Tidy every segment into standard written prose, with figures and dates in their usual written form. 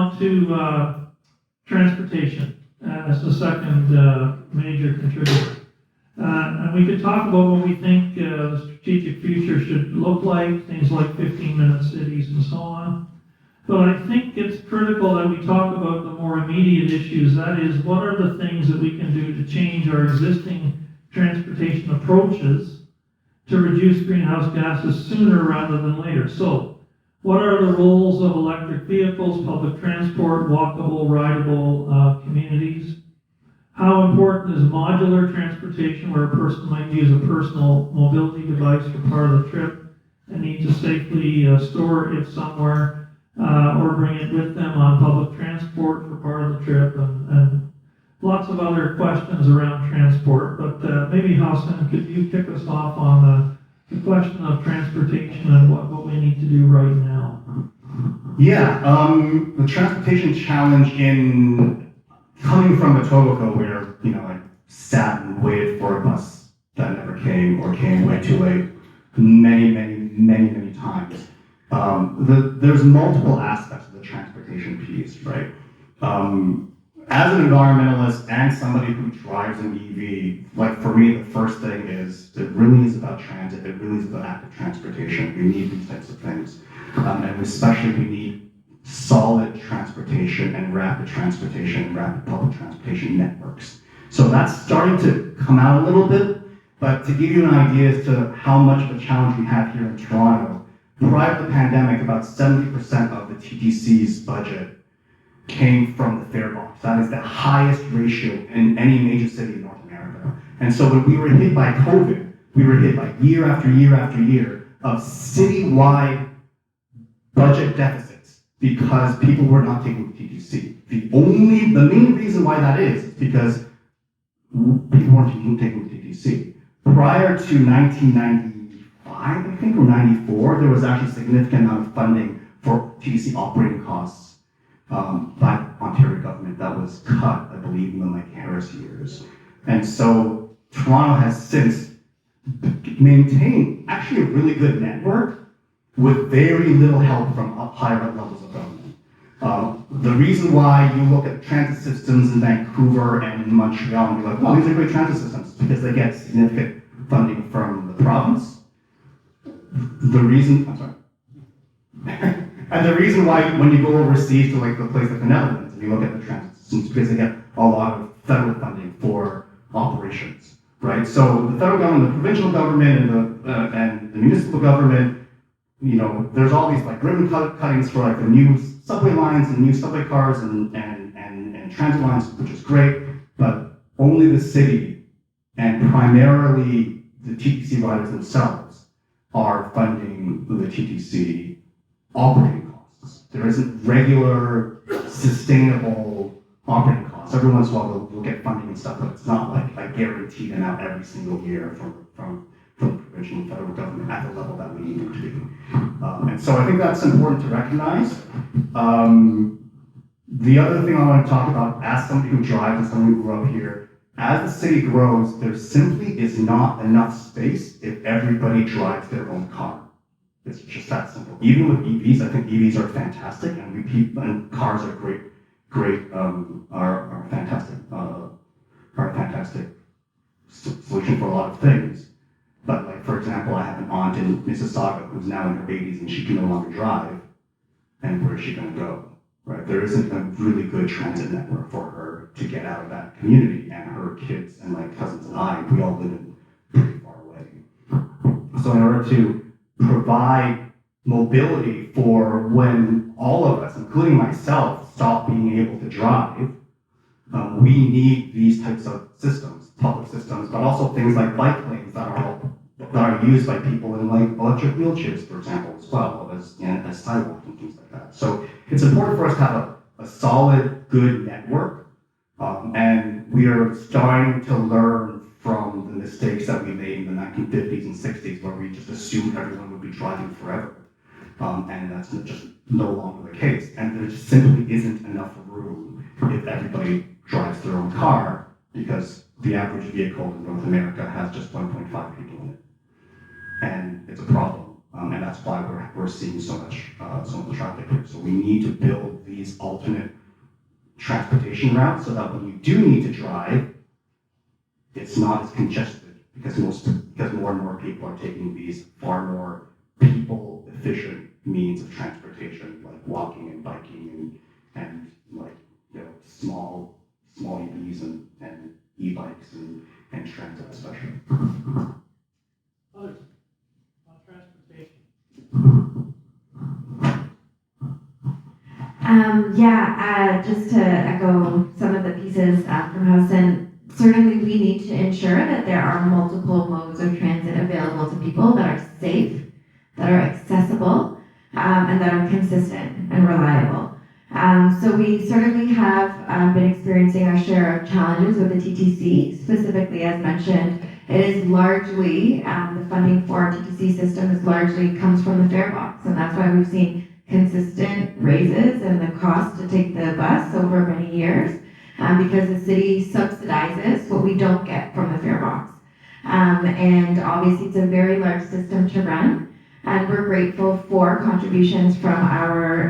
on to transportation as the second major contributor. And we could talk about what we think the strategic future should look like, things like 15-minute cities and so on. But I think it's critical that we talk about the more immediate issues. That is, what are the things that we can do to change our existing transportation approaches to reduce greenhouse gases sooner rather than later? So, what are the roles of electric vehicles, public transport, walkable, rideable communities? How important is modular transportation, where a person might use a personal mobility device for part of the trip and need to safely store it somewhere, or bring it with them on public transport for part of the trip, and lots of other questions around transport. But maybe How-Seng, could you kick us off on the question of transportation and what we need to do right now? Yeah, the transportation challenge in coming from Etobicoke, where I sat and waited for a bus that never came or came way too late, many times. There's multiple aspects of the transportation piece, right? As an environmentalist and somebody who drives an EV, like for me, the first thing is it really is about transit. It really is about active transportation. We need these types of things, and especially we need solid transportation and rapid public transportation networks. So that's starting to come out a little bit, but to give you an idea as to how much of a challenge we have here in Toronto, prior to the pandemic, about 70% of the TTC's budget came from the fare box. That is the highest ratio in any major city in North America. And so when we were hit by COVID, we were hit by year after year after year of citywide budget deficits because people were not taking the TTC. The main reason why that is because people weren't taking the TTC. Prior to 1995, I think, or 94, there was actually a significant amount of funding for TTC operating costs by Ontario government that was cut, I believe, in the KAIROS years. And so Toronto has since maintained actually a really good network with very little help from higher levels of government. The reason why you look at transit systems in Vancouver and in Montreal and you're like, oh, these are great transit systems, because they get significant funding from the province. And the reason why when you go overseas to like the place like the Netherlands and you look at the transit systems, because they get a lot of federal funding for operations, right? So the federal government, the provincial government, and the municipal government, there's all these like ribbon cuttings for like the new subway lines and new subway cars and transit lines, which is great, but only the city and primarily the TTC riders themselves are funding the TTC operating costs. There isn't regular, sustainable operating costs. Every once in a while we'll get funding and stuff, but it's not like I guarantee them out every single year from the provincial and federal government at the level that we need them to be. And so I think that's important to recognize. The other thing I want to talk about, as somebody who drives and somebody who grew up here, as the city grows, there simply is not enough space if everybody drives their own car. It's just that simple. Even with EVs, I think EVs are fantastic, and cars are are fantastic solution for a lot of things. But like, for example, I have an aunt in Mississauga who's now in her 80s and she can no longer drive, and where is she going to go? Right? There isn't a really good transit network for her to get out of that community, and her kids and my cousins and I, we all live in pretty far away. So in order to provide mobility for when all of us, including myself, stop being able to drive, we need these types of systems, public systems, but also things like bike lanes that are used by people in like electric wheelchairs, for example, as well as sidewalks and things like that. So it's important for us to have a solid, good network, and we are starting to learn from the mistakes that we made in the 1950s and 60s, where we just assumed everyone would be driving forever. And that's just no longer the case. And there just simply isn't enough room if everybody drives their own car, because the average vehicle in North America has just 1.5 people in it. And it's a problem. And that's why we're seeing so much traffic here. So we need to build these alternate transportation routes so that when you do need to drive, it's not as congested because more and more people are taking these far more people efficient means of transportation, like walking and biking and like, you know, small EVs and e-bikes and transit especially. Others on transportation. Just to echo some of the pieces from How-Seng, certainly we need to ensure that there are multiple modes of transit available to people that are safe, that are accessible, and that are consistent and reliable. So we certainly have been experiencing our share of challenges with the TTC, specifically as mentioned. It is largely, the funding for our TTC system comes from the fare box, and that's why we've seen consistent raises in the cost to take the bus over many years, because the city subsidizes what we don't get from the fare box. And obviously it's a very large system to run, and we're grateful for contributions from our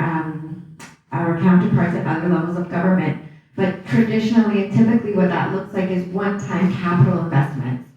counterparts at other levels of government. But traditionally and typically what that looks like is one-time capital investments.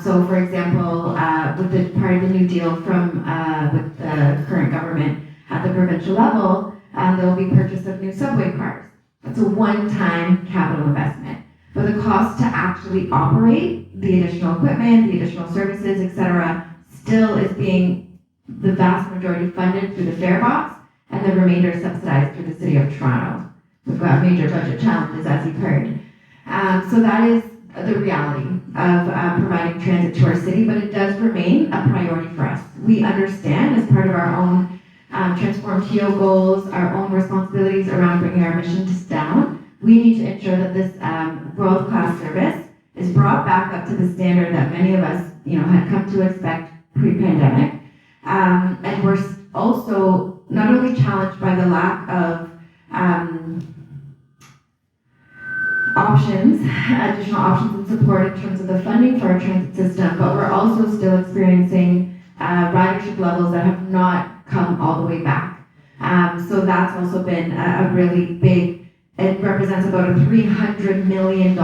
So for example, with the part of the New Deal with the current government at the provincial level, there will be purchase of new subway cars. That's a one-time capital investment. But the cost to actually operate the additional equipment, the additional services, etc., still is being the vast majority funded through the fare box, and the remainder is subsidized through the City of Toronto. We've got major budget challenges, as you've heard. So that is the reality of providing transit to our city, but it does remain a priority for us. We understand, as part of our own Transform TO goals, our own responsibilities around bringing our emissions down, we need to ensure that this world-class service is brought back up to the standard that many of us, had come to expect pre-pandemic. And we're also not only challenged by the lack of additional options and support in terms of the funding for our transit system, but we're also still experiencing ridership levels that have not come all the way back. So that's also been a really big, it represents about a $300 million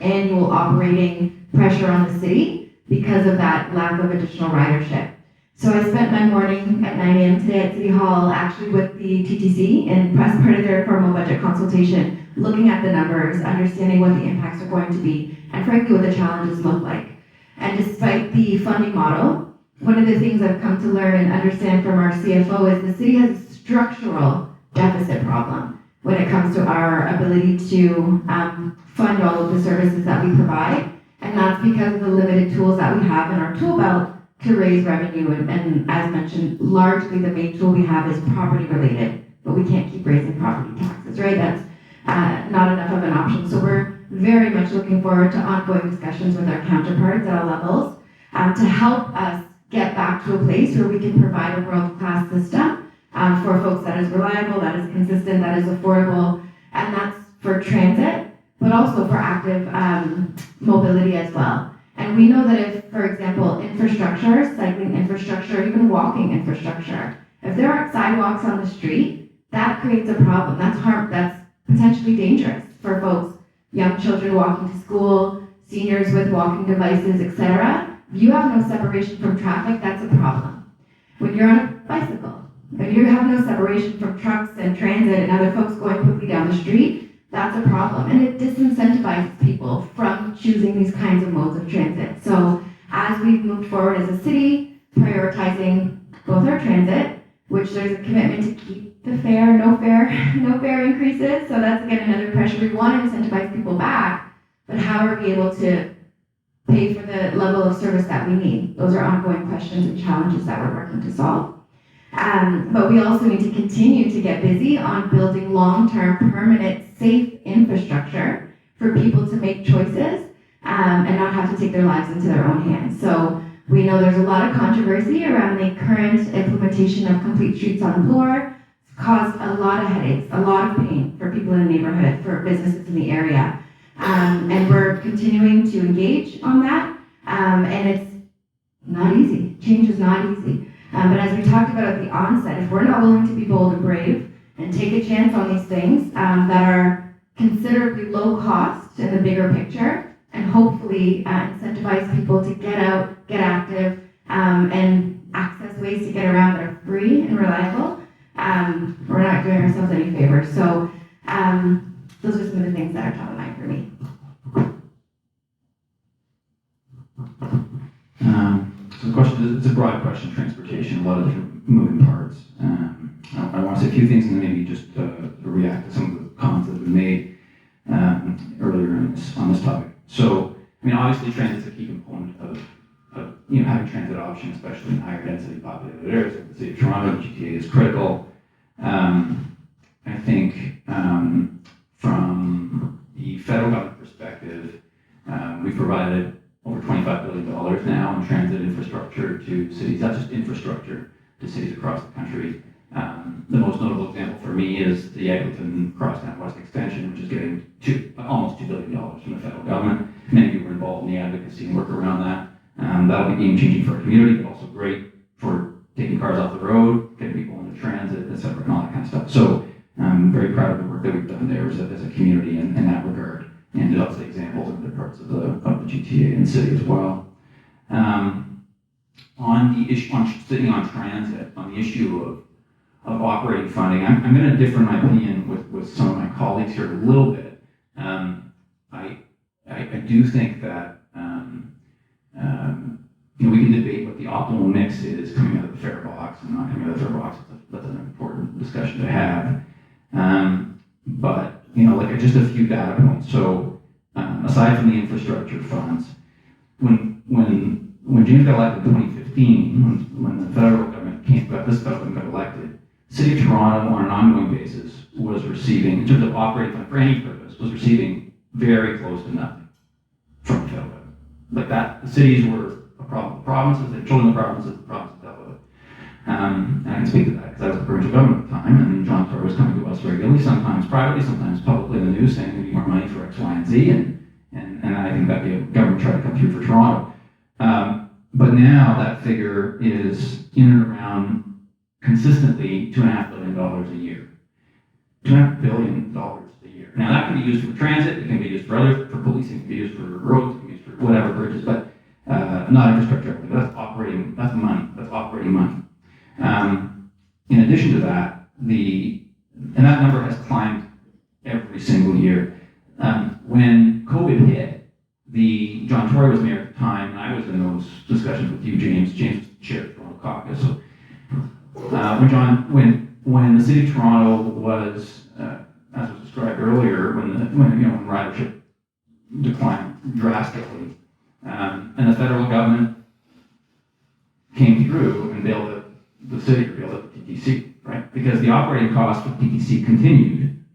annual operating pressure on the city because of that lack of additional ridership. So I spent my morning at 9 a.m. today at City Hall actually with the TTC and as part of their formal budget consultation, looking at the numbers, understanding what the impacts are going to be, and frankly what the challenges look like. And despite the funding model, one of the things I've come to learn and understand from our CFO is the city has a structural deficit problem when it comes to our ability to fund all of the services that we provide. And that's because of the limited tools that we have in our tool belt to raise revenue. And as mentioned, largely the main tool we have is property related, but we can't keep raising property taxes, right? That's not enough of an option. So we're very much looking forward to ongoing discussions with our counterparts at all levels to help us get back to a place where we can provide a world-class system for folks that is reliable, that is consistent, that is affordable, and that's for transit, but also for active mobility as well. And we know that if, for example, infrastructure, cycling infrastructure, even walking infrastructure, if there aren't sidewalks on the street, that creates a problem. That's potentially dangerous for folks, young children walking to school, seniors with walking devices, etc. If you have no separation from traffic, that's a problem. When you're on a bicycle, if you have no separation from trucks and transit and other folks going quickly down the street, that's a problem. And it disincentivizes people from choosing these kinds of modes of transit. So as we've moved forward as a city, prioritizing both our transit, which there's a commitment to keep the fare, no fare increases. So that's again another pressure. We want to incentivize people back, but how are we able to pay for the level of service that we need? Those are ongoing questions and challenges that we're working to solve. But we also need to continue to get busy on building long-term, permanent, safe infrastructure for people to make choices and not have to take their lives into their own hands. So we know there's a lot of controversy around the current implementation of complete streets on floor. It's caused a lot of headaches, a lot of pain for people in the neighborhood, for businesses in the area. And we're continuing to engage on that. And it's not easy. Change is not easy. But as we talked about at the onset, if we're not willing to be bold and brave and take a chance on these things that are considerably low cost in the bigger picture, and hopefully incentivize people to get out, get active, and access ways to get around that are free and reliable, we're not doing ourselves any favors. So those are some of the things that are top of mind for me. So the question, it's a broad question, transportation, a lot of different moving parts. I want to say a few things and then maybe just react to some of the comments that have been made earlier on this topic. So, I mean, obviously transit's a key component of having transit options, especially in higher density populated areas like the city of Toronto. GTA is critical. I think from the federal government perspective, we've provided over $25 billion now in transit infrastructure to cities, not just infrastructure, to cities across the country. The most notable example for me is the Eglinton Crosstown West Extension, which is getting almost $2 billion from the federal government. Many of you were involved in the advocacy and work around that. That'll be game-changing for our community, but also great for taking cars off the road, getting people into transit, et cetera, and all that kind of stuff. So I'm very proud of the work that we've done there as a community in that regard. And lots of examples of other parts of the GTA and city as well. On the issue, sitting on transit, on the issue of operating funding, I'm going to differ in my opinion with some of my colleagues here a little bit. I do think that we can debate what the optimal mix is coming out of the fare box and not coming out of the fare box. That's an important discussion to have. But like just a few data points. So aside from the infrastructure funds, when James got elected in 2015, when the federal government this federal government got elected, the city of Toronto on an ongoing basis was receiving, in terms of operating fund for any purpose, was receiving very close to nothing from the federal government. Like that, the cities were a problem with the provinces, they controlled the provinces dealt with it. And I can speak to that because I was the provincial government at the time, and John Tory was coming to us regularly, sometimes privately, sometimes publicly in the news, saying we need more money for X, Y, and Z, and I think that the government tried to come through for Toronto. But now that figure is in and around consistently $2.5 billion a year. $2.5 billion a year. Now that can be used for transit, it can be used for policing, it can be used for roads, it can be used for whatever, bridges, but not infrastructure. But that's operating money. In addition to that, and that number has climbed every single year. When COVID hit, John Tory was mayor at the time, and I was in those discussions with you, James. James was chair of the Toronto caucus. So when the city of Toronto was, as was described earlier, when ridership declined drastically, and the federal government came through and bailed out the city, or bailed out the TTC, right? Because the operating costs for TTC continued,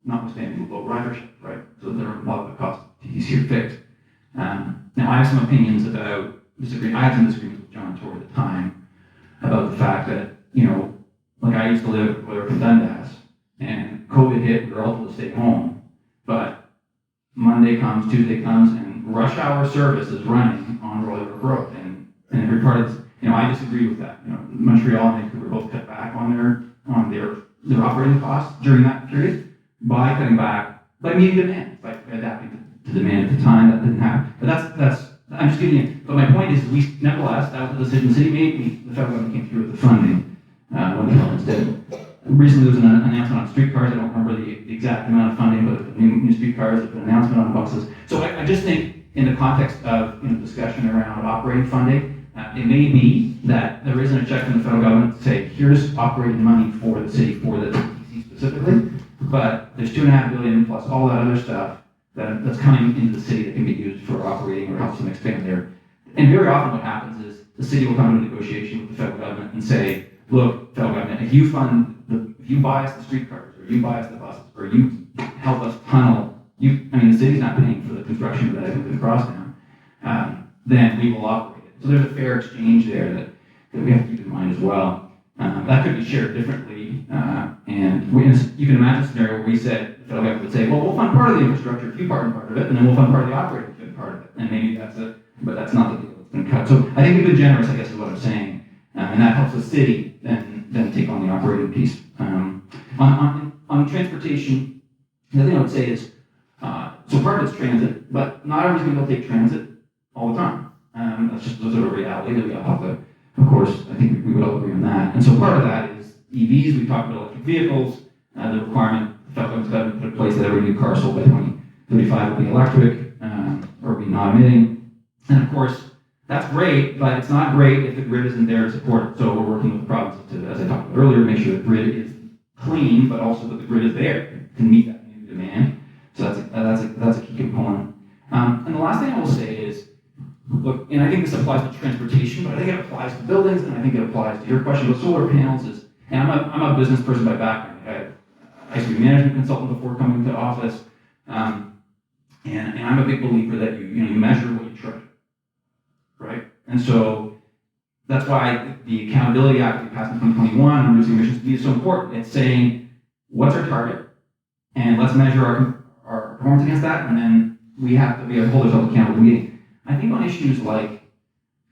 notwithstanding the low ridership, right? So there are a lot of the costs of TTC are fixed. Now I have some opinions about I had some disagreements with John Tory at the time about the fact that, like I used to live in Dundas, and COVID hit, we were all told to stay home, but Monday comes, Tuesday comes, and rush hour service is running on Royal Road, and every part of I disagree with that. Montreal and Vancouver both cut back on their operating costs during that period by cutting back, by meeting demand, by adapting to demand at the time. That didn't happen. But that's I'm just giving you. But my point is, nevertheless, that was the decision the city made. The federal government came through with the funding when the government did. Recently, there was an announcement on streetcars. I don't remember the exact amount of funding, but new streetcars, there's been an announcement on buses. So I just think, in the context of discussion around operating funding, it may be that there isn't a check from the federal government to say, here's operating money for the city, for the TTC specifically, but there's $2.5 billion plus all that other stuff that's coming into the city that can be used for operating or helps them expand there. And very often what happens is the city will come into negotiation with the federal government and say, look, federal government, if you buy us the streetcars, or you buy us the buses, or you help us tunnel, the city's not paying for the construction of that Eglinton Crosstown, then we will operate it. So there's a fair exchange there that we have to keep in mind as well. That could be shared differently, and you can imagine a scenario where we said, the federal government would say, well, we'll fund part of the infrastructure if you part of it, and then we'll fund part of the operating part of it, and maybe that's it, but that's not the deal that's been cut. So I think we've been generous, I guess is what I'm saying, And that helps the city then take on the operating piece. On transportation, the other thing I would say is, so part of it's transit, but not everyone's going to be able to take transit all the time. That's just a sort of reality that we all have to, of course, I think we would all agree on that. And so part of that is EVs. We talked about electric vehicles, the requirement, the federal government's got to put in place that every new car sold by 2035 will be electric, or be non-emitting. And of course, that's great, but it's not great if the grid isn't there to support it. So we're working with the provinces to, as I talked about earlier, make sure the grid is clean, but also that the grid is there to meet that new demand. So that's a key component. And the last thing I will say is, look, and I think this applies to transportation, but I think it applies to buildings, and I think it applies to your question about solar panels. And I'm a business person by background. I used to be a management consultant before coming to office, and I'm a big believer that you measure what you treasure, right? And so that's why the Accountability Act we passed in 2021 on reducing emissions is so important. It's saying, what's our target, and let's measure our performance against that, and then we have to hold ourselves accountable to meeting. I think on issues like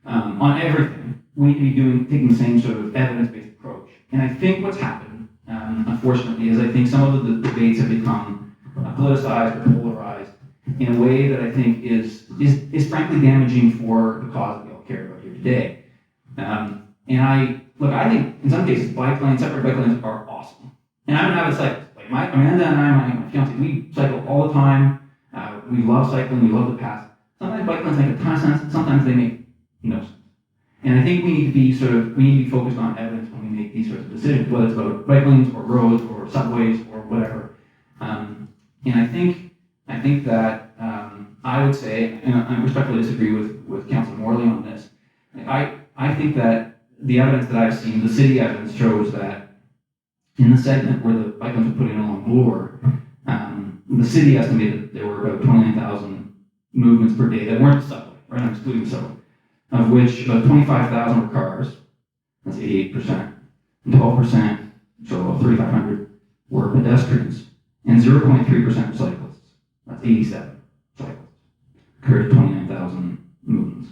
on everything, we need to be taking the same sort of evidence-based approach. And I think what's happened, unfortunately, is I think some of the debates have become politicized or polarized in a way that I think is frankly damaging for the cause that we all care about here today. And I think in some cases separate bike lanes are awesome. And I'm an avid cyclist. Like Amanda and my fiance, we cycle all the time. We love cycling, we love the path. Sometimes bike lanes make a ton of sense, and sometimes they make no sense. And I think we need to be focused on evidence when we make these sorts of decisions, whether it's about bike lanes or roads or subways or whatever. And I think that I would say, and I respectfully disagree with Councillor Morley on this. I think that the evidence that I've seen, the city evidence, shows that in the segment where the bike lanes were put in along Bloor, the city estimated there were about 29,000 movements per day that weren't the subway, right? I'm excluding the subway, of which about 25,000 were cars, that's 88%, and 12%, so about 3,500, were pedestrians, and 0.3% were cyclists, that's 87 cyclists, compared to 29,000 movements.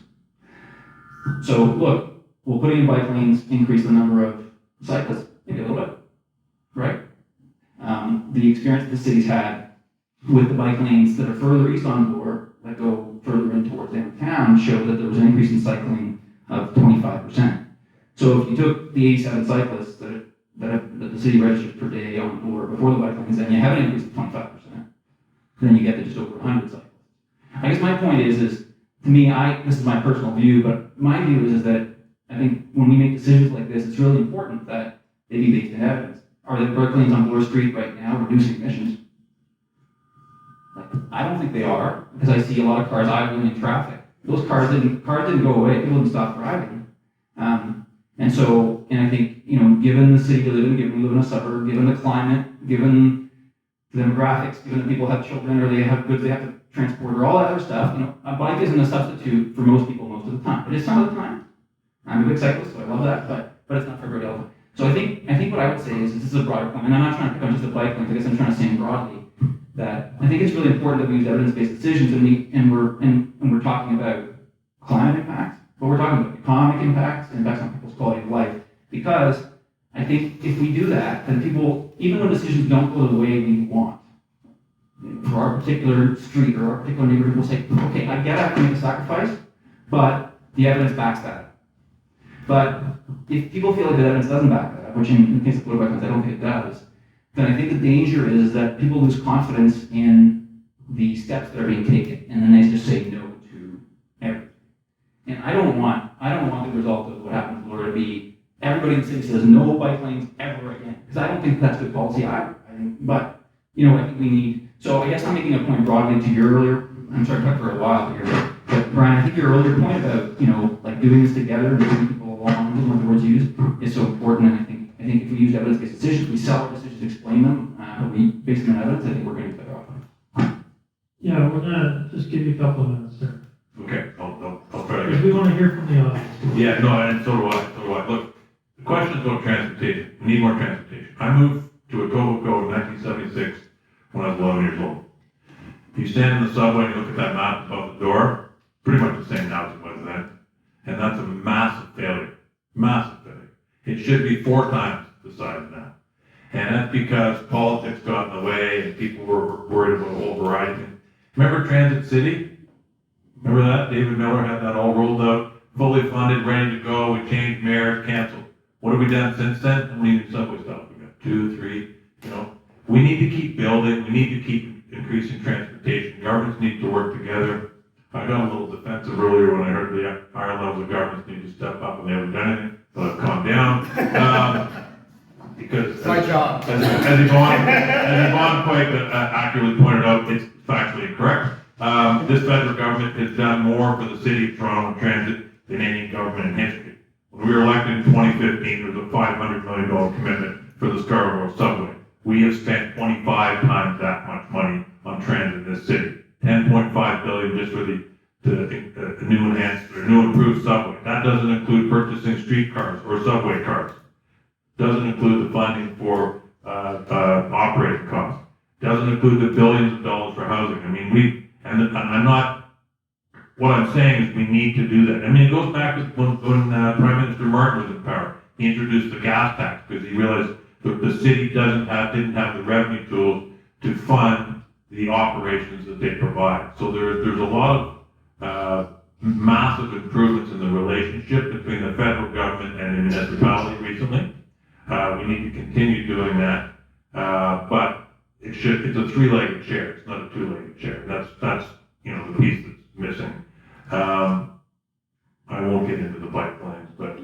So look, will putting in bike lanes increase the number of cyclists? Maybe a little bit, right? The experience the city's had with the bike lanes that are further east on Bloor, that go further in towards downtown, showed that there was an increase in cycling of 25%. So if you took the 87 cyclists that the city registers per day on Bloor before the bike lanes, then you have an increase of 25%. Then you get to just over 100 cyclists. I guess my point is to me, this is my personal view, but my view is that I think when we make decisions like this, it's really important that they be based in evidence. Are the bike lanes on Bloor Street right now reducing emissions? I don't think they are, because I see a lot of cars idling in traffic. Those cars didn't go away. People didn't stop driving. And I think, given the city we live in, given we live in a suburb, given the climate, given the demographics, given that people have children or they have goods they have to transport or all that other stuff, a bike isn't a substitute for most people most of the time. It is some of the time. I'm a big cyclist, so I love that, but it's not for everybody else. So I think what I would say is this is a broader point, and I'm not trying to pick on just the bike lanes. I guess I'm trying to say broadly that I think it's really important that we use evidence-based decisions, and we're talking about climate impacts, but we're talking about economic impacts on people's quality of life. Because I think if we do that, then people, even when decisions don't go the way we want, for our particular street or our particular neighborhood, will say, okay, I get I have to make a sacrifice, but the evidence backs that up. But if people feel like the evidence doesn't back that up, which in the case of political evidence, I don't think it does, then I think the danger is that people lose confidence in the steps that are being taken, and then they just say no to everything. And I don't want the result of what happened in Florida to be everybody in the city says no bike lanes ever again, because I don't think that's good policy either. I think we need. So I guess I'm making a point broadly to your earlier. I'm sorry to talk for a while here, but Brian, I think your earlier point about like doing this together and moving people along, what the words used, is so important. And I think if we use evidence-based decisions, we sell our decisions, explain them, we base them on evidence, I think we're going to be better off. Yeah, we're gonna just give you a couple of minutes there. Okay, I'll try to Because we want to hear from the audience. Yeah, no, and so do I. Look, the question is about transportation. We need more transportation. I moved to Etobicoke in 1976 when I was 11 years old. You stand in the subway and you look at that map above the door, pretty much the same now as it was then. And that's a massive failure. Massive failure. It should be 4 times the size now. And that's because politics got in the way and people were worried about overriding. Remember Transit City? Remember that? David Miller had that all rolled out, fully funded, ready to go. We changed mayors, canceled. What have we done since then? How many subway stops? We got 2, 3, We need to keep building. We need to keep increasing transportation. Governments need to work together. I got a little defensive earlier when I heard the higher levels of governments need to step up and they haven't done anything, so I've calmed down. Because It's my job. As Yvan quite accurately pointed out, it's factually correct. This federal government has done more for the city of Toronto transit than any government in history. When we were elected in 2015, there was a $500 million commitment for the Scarborough subway. We have spent 25 times that much money on transit in this city. 10.5 billion just for the new enhanced or new improved subway. That doesn't include purchasing streetcars or subway cars. Doesn't include the funding for operating costs. Doesn't include the billions of dollars for housing. I mean, what I'm saying is we need to do that. I mean, it goes back to when Prime Minister Martin was in power. He introduced the gas tax because he realized that the city didn't have the revenue tools to fund the operations that they provide. So there's a lot of massive improvements in the relationship between the federal government and the municipality recently. We need to continue doing that, but it's a 3-legged chair. It's not a 2-legged chair. That's the piece that's missing. I won't get into the bike lanes, but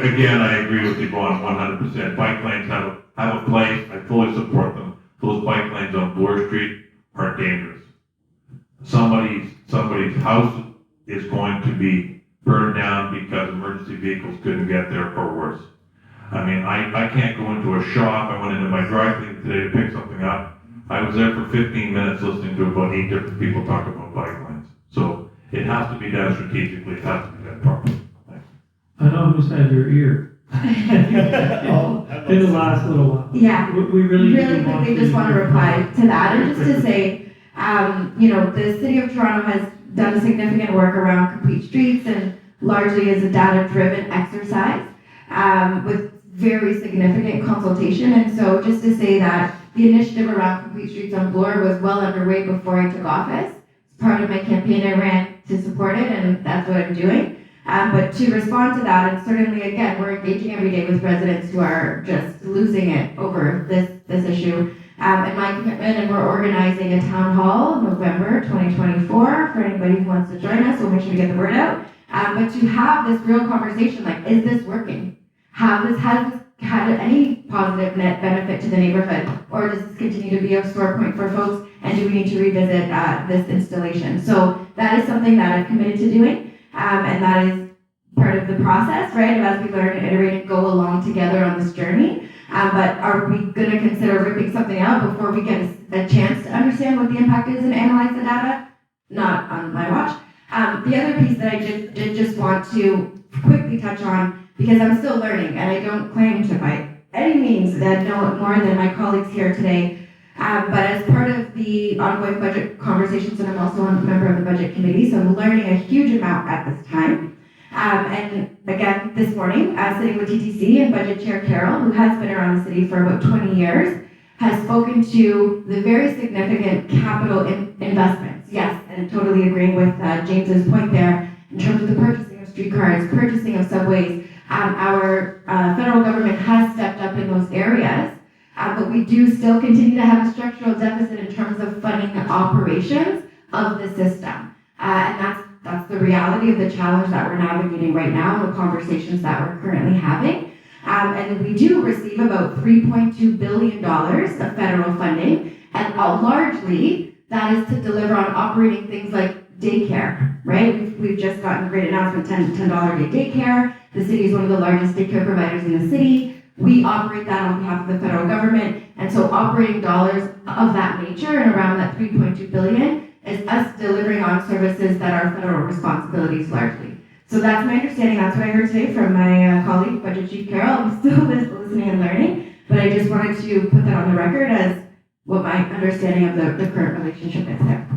again, I agree with Yvonne 100%. Bike lanes have a place. I fully support them. Those bike lanes on Bloor Street are dangerous. Somebody's house is going to be burned down because emergency vehicles couldn't get there or worse. I mean, I can't go into a shop. I went into my dry cleaner today to pick something up. I was there for 15 minutes listening to about 8 different people talk about bike lanes. So it has to be done strategically. It has to be done properly. Thanks. I know who's had your ear. In the last little while. Yeah. We really quickly just want to reply to that and just to say, the City of Toronto has done significant work around complete streets and largely is a data-driven exercise with very significant consultation. And so just to say that the initiative around complete streets on Bloor was well underway before I took office. It's part of my campaign. I ran to support it, and that's what I'm doing. But to respond to that, and certainly again, we're engaging every day with residents who are just losing it over this issue. And my commitment, and we're organizing a town hall in November 2024 for anybody who wants to join us. We'll make sure to get the word out. But to have this real conversation, like, is this working? Has this had any positive net benefit to the neighborhood, or does this continue to be a sore point for folks? And do we need to revisit this installation? So that is something that I've committed to doing. And that is part of the process, right? As we learn and iterate and go along together on this journey. But are we going to consider ripping something out before we get a chance to understand what the impact is and analyze the data? Not on my watch. The other piece that I did just want to quickly touch on, because I'm still learning and I don't claim to by any means that know more than my colleagues here today. But as part of the ongoing budget conversations, and I'm also a member of the budget committee, so I'm learning a huge amount at this time. And again, this morning, sitting with TTC and Budget Chair Carol, who has been around the city for about 20 years, has spoken to the very significant capital investments. Yes, and totally agreeing with James's point there, in terms of the purchasing of streetcars, purchasing of subways. Our federal government has stepped up in those areas. But we do still continue to have a structural deficit in terms of funding the operations of the system. And that's the reality of the challenge that we're navigating right now and the conversations that we're currently having. And we do receive about $3.2 billion of federal funding, and largely that is to deliver on operating things like daycare, right? We've just gotten a great announcement, $10 day daycare. The city is one of the largest daycare providers in the city. We operate that on behalf of the federal government, and so operating dollars of that nature and around that $3.2 billion is us delivering on services that are federal responsibilities largely. So that's my understanding. That's what I heard today from my colleague, Budget Chief Carol. I'm still listening and learning, but I just wanted to put that on the record as what my understanding of the current relationship is there.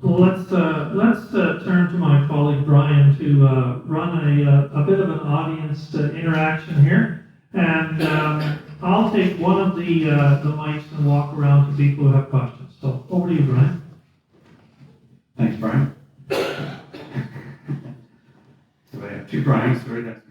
Well, let's turn to my colleague Brian to run a bit of an audience interaction here. And I'll take one of the mics and walk around to people who have questions. So over to you, Brian. Thanks, Brian. So I have two Brians right next to me.